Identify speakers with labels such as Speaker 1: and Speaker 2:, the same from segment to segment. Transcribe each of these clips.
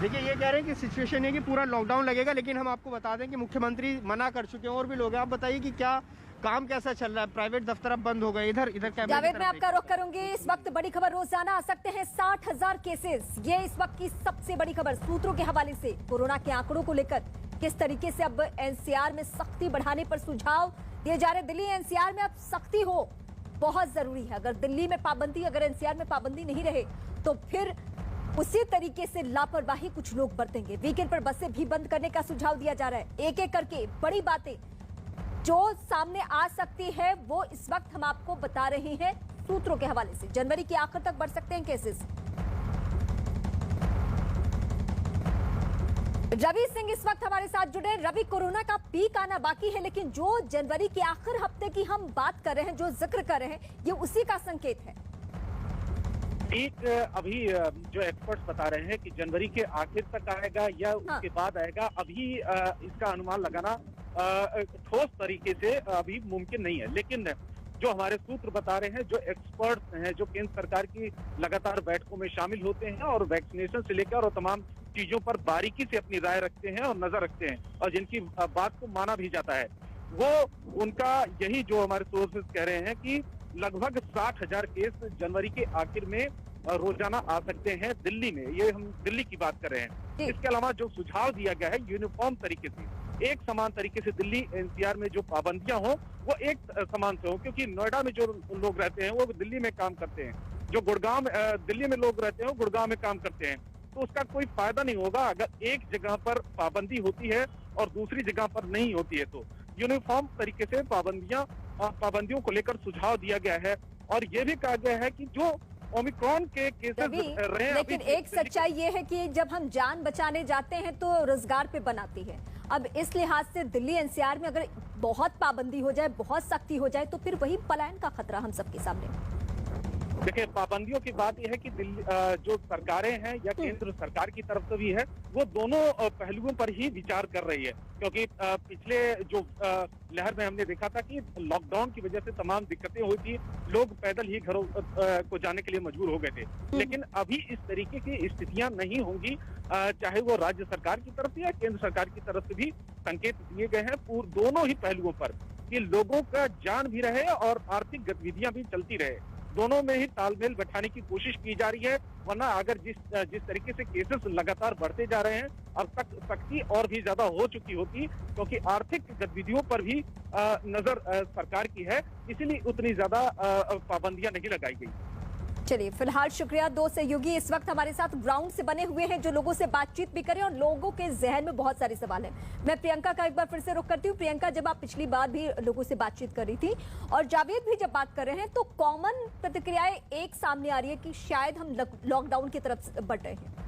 Speaker 1: देखिए, ये कह रहे हैं कि सिचुएशन है कि पूरा लॉकडाउन लगेगा, लेकिन हम आपको बता दें कि मुख्यमंत्री मना कर चुके हैं और भी लोग हैं। आप बताइए कि क्या काम कैसा चल रहा है? प्राइवेट दफ्तर अब बंद हो गए। इधर
Speaker 2: जावेद, मैं आपका रुख करूंगी। इस वक्त बड़ी खबर, रोजाना आ सकते हैं 60,000 केसेस। ये इस वक्त की सबसे बड़ी खबर सूत्रों के हवाले से कोरोना के आंकड़ों को लेकर किस तरीके से अब एनसीआर में सख्ती बढ़ाने पर सुझाव दिए जा रहे। दिल्ली एनसीआर में अब सख्ती हो बहुत जरूरी है। अगर दिल्ली में पाबंदी, अगर एनसीआर में पाबंदी नहीं रहे तो फिर उसी तरीके से लापरवाही कुछ लोग बरतेंगे। वीकेंड पर बसें भी बंद करने का सुझाव दिया जा रहा है। एक एक करके बड़ी बातें जो सामने आ सकती है वो इस वक्त हम आपको बता रहे हैं सूत्रों के हवाले से। जनवरी के आखिर तक बढ़ सकते हैं केसेस। रवि सिंह इस वक्त हमारे साथ जुड़े। रवि, कोरोना का पीक आना बाकी है, लेकिन जो जनवरी के आखिर हफ्ते की हम बात कर रहे हैं, जो जिक्र कर रहे हैं, ये उसी का संकेत है।
Speaker 3: पीक अभी जो एक्सपर्ट्स बता रहे हैं कि जनवरी के आखिर तक आएगा या उसके बाद आएगा, अभी इसका अनुमान लगाना ठोस तरीके से अभी मुमकिन नहीं है। लेकिन जो हमारे सूत्र बता रहे हैं, जो एक्सपर्ट्स हैं, जो केंद्र सरकार की लगातार बैठकों में शामिल होते हैं और वैक्सीनेशन से लेकर और तमाम चीजों पर बारीकी से अपनी राय रखते हैं और नजर रखते हैं और जिनकी बात को माना भी जाता है, वो उनका यही जो हमारे सोर्सेज कह रहे हैं कि लगभग 60,000 केस जनवरी के आखिर में रोजाना आ सकते हैं दिल्ली में। ये हम दिल्ली की बात कर रहे हैं। इसके अलावा जो सुझाव दिया गया है, यूनिफॉर्म तरीके से, एक समान तरीके से दिल्ली एनसीआर में जो पाबंदियां हो वो एक समान से हो, क्योंकि नोएडा में जो लोग रहते हैं वो दिल्ली में काम करते हैं, जो गुड़गांव दिल्ली में लोग रहते हैं वो गुड़गांव में काम करते हैं। तो उसका कोई फायदा नहीं होगा अगर एक जगह पर पाबंदी होती है और दूसरी जगह पर नहीं होती है। तो यूनिफॉर्म तरीके से पाबंदियों को लेकर सुझाव दिया गया है और ये भी कहा गया है कि जो ओमिक्रॉन के केसेस रहे हैं,
Speaker 2: लेकिन एक सच्चाई ये है कि जब हम जान बचाने जाते हैं तो रोजगार पे बनाती है। अब इस लिहाज से दिल्ली एनसीआर में अगर बहुत पाबंदी हो जाए, बहुत सख्ती हो जाए, तो फिर वही पलायन का खतरा हम सबके सामने।
Speaker 3: देखिए, पाबंदियों की बात यह है कि दिल्ली जो सरकारें हैं या केंद्र सरकार की तरफ से भी है, वो दोनों पहलुओं पर ही विचार कर रही है। क्योंकि पिछले जो लहर में हमने देखा था कि लॉकडाउन की वजह से तमाम दिक्कतें हुई थी, लोग पैदल ही घरों को जाने के लिए मजबूर हो गए थे। लेकिन अभी इस तरीके की स्थितियां नहीं होंगी, चाहे वो राज्य सरकार की तरफ से या केंद्र सरकार की तरफ से भी संकेत दिए गए हैं दोनों ही पहलुओं पर कि लोगों का जान भी रहे और आर्थिक गतिविधियां भी चलती रहे। दोनों में ही तालमेल बैठाने की कोशिश की जा रही है, वरना अगर जिस तरीके से केसेस लगातार बढ़ते जा रहे हैं, अब तक सख्ती और भी ज्यादा हो चुकी होती, क्योंकि आर्थिक गतिविधियों पर भी नजर सरकार की है, इसीलिए उतनी ज्यादा पाबंदियां नहीं लगाई गई।
Speaker 2: चलिए, फिलहाल शुक्रिया। दो सहयोगी इस वक्त हमारे साथ ग्राउंड से बने हुए हैं जो लोगों से बातचीत भी करें और लोगों के जहन में बहुत सारे सवाल हैं। मैं प्रियंका का एक बार फिर से रुख करती हूँ। प्रियंका, जब आप पिछली बार भी लोगों से बातचीत कर रही थी और जावेद भी जब बात कर रहे हैं, तो कॉमन प्रतिक्रियाएं एक सामने आ रही है कि शायद हम लॉकडाउन की तरफ बढ़ रहे हैं।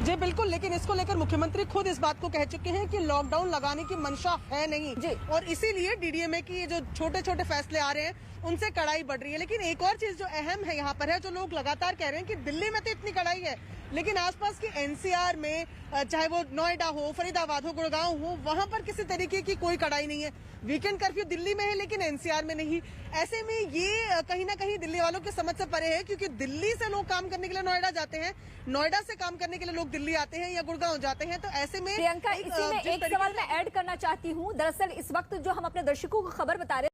Speaker 4: जी बिल्कुल, लेकिन इसको लेकर मुख्यमंत्री खुद इस बात को कह चुके हैं कि लॉकडाउन लगाने की मंशा है नहीं जी, और इसीलिए डीडीएमए की ये जो छोटे छोटे फैसले आ रहे हैं उनसे कड़ाई बढ़ रही है। लेकिन एक और चीज जो अहम है यहाँ पर है, जो लोग लगातार कह रहे हैं कि दिल्ली में तो इतनी कड़ाई है, लेकिन आसपास की एनसीआर में, चाहे वो नोएडा हो, फरीदाबाद हो, गुड़गांव हो, वहां पर किसी तरीके की कोई कड़ाई नहीं है। वीकेंड कर्फ्यू दिल्ली में है लेकिन एनसीआर में नहीं। ऐसे में ये कहीं ना कहीं दिल्ली वालों की समझ से परे है, क्योंकि दिल्ली से लोग काम करने के लिए नोएडा जाते हैं, नोएडा से काम करने के लिए लोग दिल्ली आते हैं या गुड़गांव जाते हैं। तो ऐसे में
Speaker 2: प्रियंका, इसी में एक सवाल मैं ऐड करना चाहती हूँ। दरअसल इस वक्त जो हम अपने दर्शकों को खबर बता रहे हैं